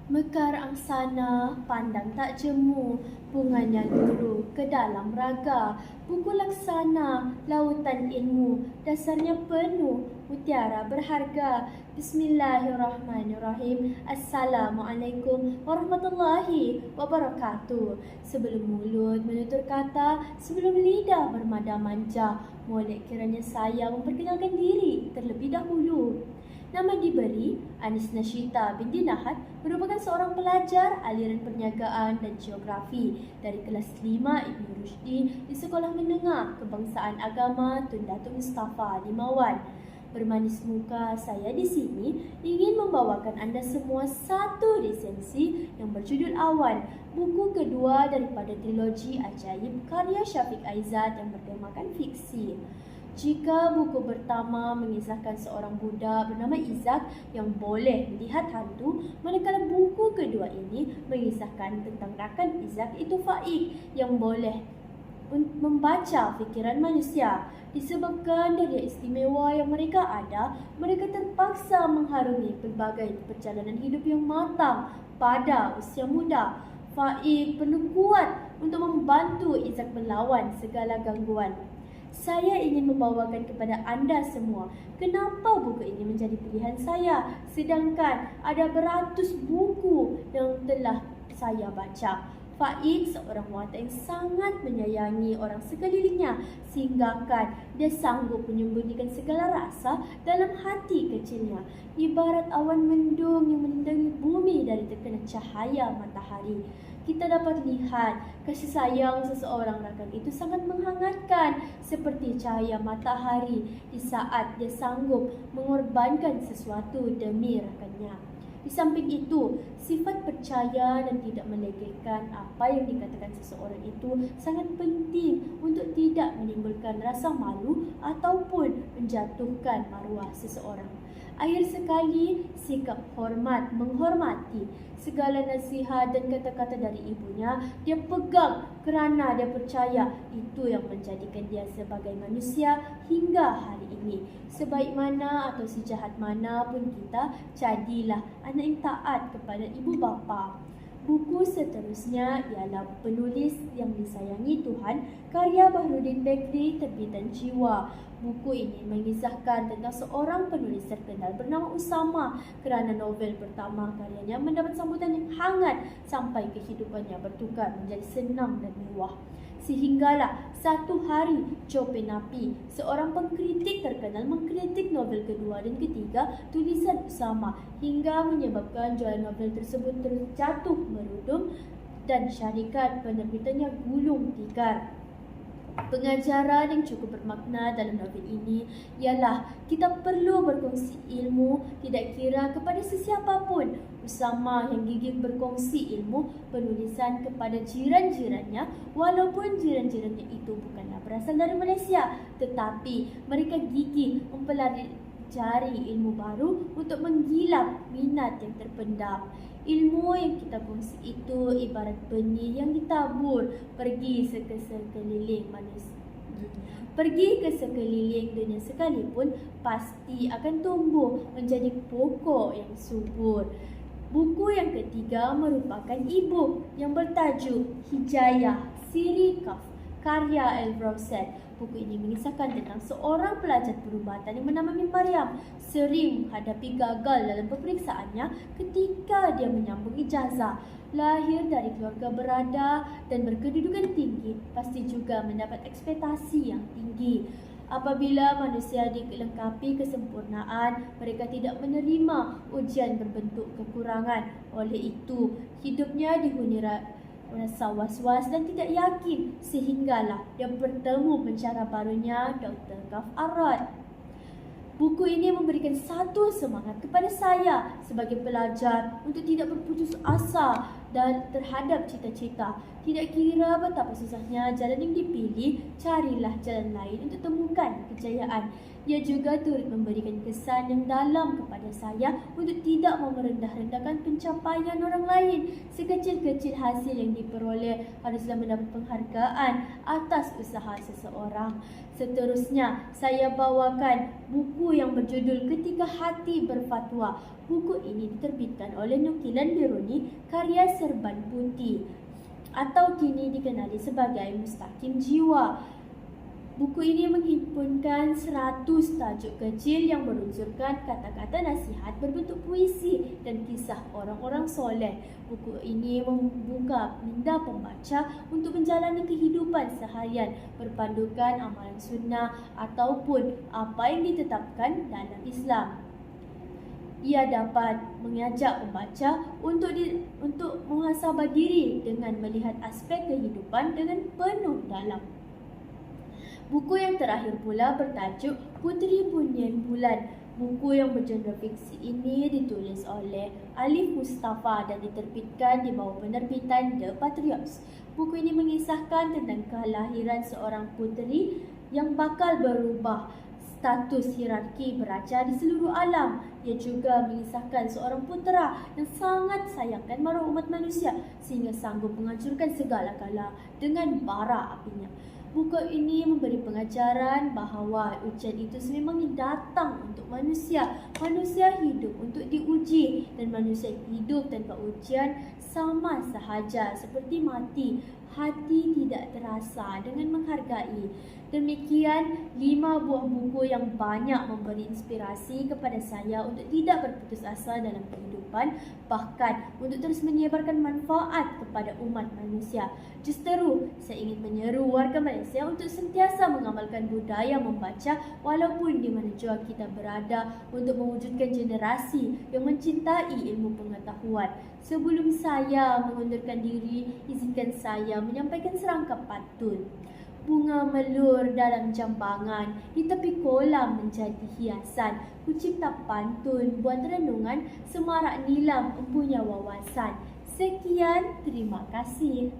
Mekar angsana, pandang tak jemu, bunganya luruh ke dalam raga. Buku laksana, lautan ilmu, dasarnya penuh, mutiara berharga. Bismillahirrahmanirrahim. Assalamualaikum warahmatullahi wabarakatuh. Sebelum mulut menutur kata, sebelum lidah bermada manja, molek kiranya saya memperkenalkan diri terlebih dahulu. Nama diberi Anis Nashita binti Nahad merupakan seorang pelajar aliran perniagaan dan geografi dari kelas 5 Ibn Rushdi di Sekolah Menengah Kebangsaan Agama Tun Datuk Mustafa Limawan. Bermanis muka, saya di sini ingin membawakan anda semua satu resensi yang berjudul Awan, buku kedua daripada trilogi ajaib karya Syafiq Aizat yang bertemakan fiksi. Jika buku pertama mengisahkan seorang budak bernama Izak yang boleh melihat hantu, manakala buku kedua ini mengisahkan tentang rakan Izak itu Faik yang boleh membaca fikiran manusia. Disebabkan dari istimewa yang mereka ada, mereka terpaksa mengharungi pelbagai perjalanan hidup yang matang pada usia muda. Faik perlu kuat untuk membantu Izak melawan segala gangguan. Saya ingin membawakan kepada anda semua kenapa buku ini menjadi pilihan saya, sedangkan ada beratus buku yang telah saya baca. Faik seorang wanita yang sangat menyayangi orang sekelilingnya, sehinggakan dia sanggup menyembunyikan segala rasa dalam hati kecilnya. Ibarat awan mendung yang menerangi bumi dari terkena cahaya matahari. Kita dapat lihat kasih sayang seseorang rakan itu sangat menghangatkan seperti cahaya matahari di saat dia sanggup mengorbankan sesuatu demi rakannya. Di samping itu, sifat percaya dan tidak melecehkan apa yang dikatakan seseorang itu sangat penting untuk tidak menimbulkan rasa malu ataupun menjatuhkan maruah seseorang. Akhir sekali, sikap hormat menghormati segala nasihat dan kata-kata dari ibunya dia pegang kerana dia percaya itu yang menjadikan dia sebagai manusia hingga hari ini. Sebaik mana atau sejahat mana pun kita, jadilah anak yang taat kepada ibu bapa. Buku seterusnya ialah Penulis yang Disayangi Tuhan, karya Bahrudin Bekri, terbitan Jiwa. Buku ini mengisahkan tentang seorang penulis terkenal bernama Usama kerana novel pertama karyanya mendapat sambutan yang hangat sampai kehidupannya bertukar menjadi senang dan mewah. Sehinggalah satu hari Chope Napi, seorang pengkritik terkenal, mengkritik novel kedua dan ketiga tulisan Usama hingga menyebabkan jualan novel tersebut terus jatuh merudum dan syarikat penerbitannya gulung tikar. Pengajaran yang cukup bermakna dalam novel ini ialah kita perlu berkongsi ilmu tidak kira kepada sesiapa pun. Usama yang gigih berkongsi ilmu penulisan kepada jiran-jirannya walaupun jiran-jirannya itu bukanlah berasal dari Malaysia, tetapi mereka gigih mempelajari ilmu baru untuk menggilap minat yang terpendam. Ilmu yang kita kongsi itu ibarat benih yang ditabur pergi ke sekeliling dunia sekalipun pasti akan tumbuh menjadi pokok yang subur. Buku yang ketiga merupakan e-book yang bertajuk Hijayah Siri Kaf, karya El-Browset. Buku ini mengisahkan tentang seorang pelajar perubatan yang bernama Maryam sering menghadapi gagal dalam pemeriksaannya ketika dia menyambung ijazah. Lahir dari keluarga berada dan berkedudukan tinggi, pasti juga mendapat ekspektasi yang tinggi. Apabila manusia dilengkapi kesempurnaan, mereka tidak menerima ujian berbentuk kekurangan. Oleh itu, hidupnya dihuni rasa was-was dan tidak yakin, sehinggalah dia bertemu pencara barunya Dr. Gaf Arad. Buku ini memberikan satu semangat kepada saya sebagai pelajar untuk tidak berputus asa dan terhadap cita-cita. Tidak kira betapa susahnya jalan yang dipilih, carilah jalan lain untuk temukan kejayaan. Ia juga turut memberikan kesan yang dalam kepada saya untuk tidak merendah-rendahkan pencapaian orang lain. Sekecil-kecil hasil yang diperoleh haruslah mendapat penghargaan atas usaha seseorang. Seterusnya, saya bawakan buku yang berjudul Ketika Hati Berfatwa. Buku ini diterbitkan oleh Nukilan Biruni karya Serban Putih atau kini dikenali sebagai Mustaqim Jiwa. Buku ini menghimpunkan 100 tajuk kecil yang berunsurkan kata-kata nasihat berbentuk puisi dan kisah orang-orang soleh. Buku ini membuka minda pembaca untuk menjalani kehidupan seharian berpandukan amalan sunnah ataupun apa yang ditetapkan dalam Islam. Ia dapat mengajak pembaca untuk muhasabah diri dengan melihat aspek kehidupan dengan penuh dalam. Buku yang terakhir pula bertajuk Puteri Bunian Bulan. Buku yang bergenre fiksi ini ditulis oleh Alif Mustafa dan diterbitkan di bawah penerbitan The Patriots. Buku ini mengisahkan tentang kelahiran seorang puteri yang bakal berubah status hierarki beraja di seluruh alam. Ia juga mengisahkan seorang putera yang sangat sayangkan maruah umat manusia sehingga sanggup menghancurkan segala-gala dengan bara apinya. Buku ini memberi pengajaran bahawa ujian itu sememangnya datang untuk manusia. Manusia hidup untuk diuji dan manusia hidup tanpa ujian sama sahaja seperti mati. Hati tidak terasa dengan menghargai. Demikian 5 buah buku yang banyak memberi inspirasi kepada saya untuk tidak berputus asa dalam kehidupan, bahkan untuk terus menyebarkan manfaat kepada umat manusia. Justeru, saya ingin menyeru warga Malaysia untuk sentiasa mengamalkan budaya membaca walaupun di mana jua kita berada untuk mewujudkan generasi yang mencintai ilmu pengetahuan. Sebelum saya mengundurkan diri, izinkan saya menyampaikan serangkap pantun. Bunga melur dalam jambangan, di tepi kolam menjadi hiasan. Ku cipta pantun buat renungan, semarak nilam empunya wawasan. Sekian, terima kasih.